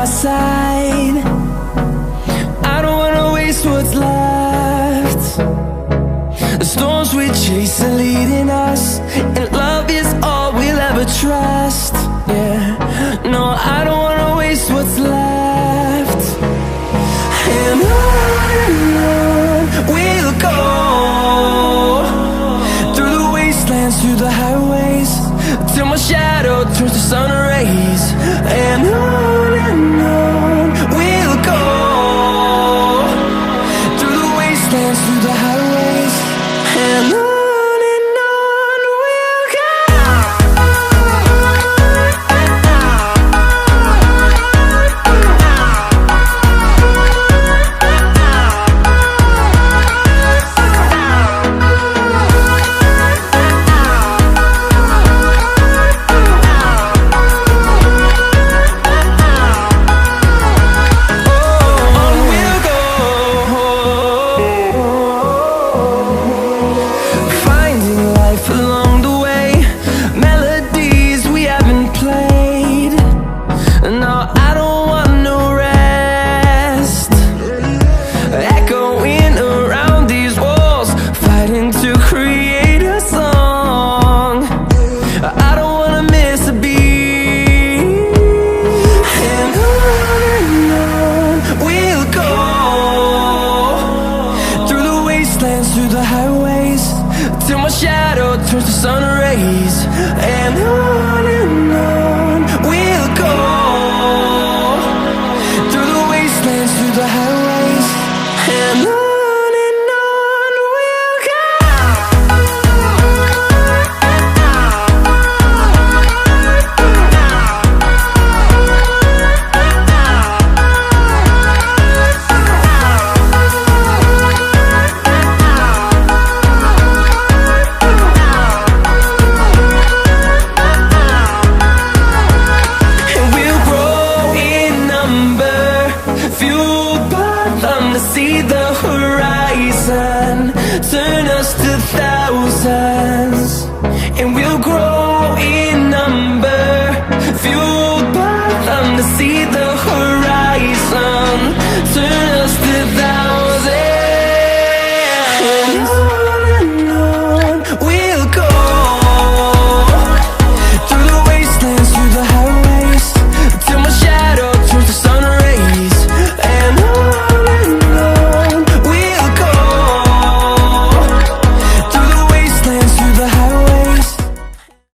side. I don't wanna waste what's left. The storms we chase are leading us, and love is all we'll ever trust. Yeah, no, I don't wanna waste what's left. And on we'll go, through the wastelands, through the highways, till my shadow turns to sun rays.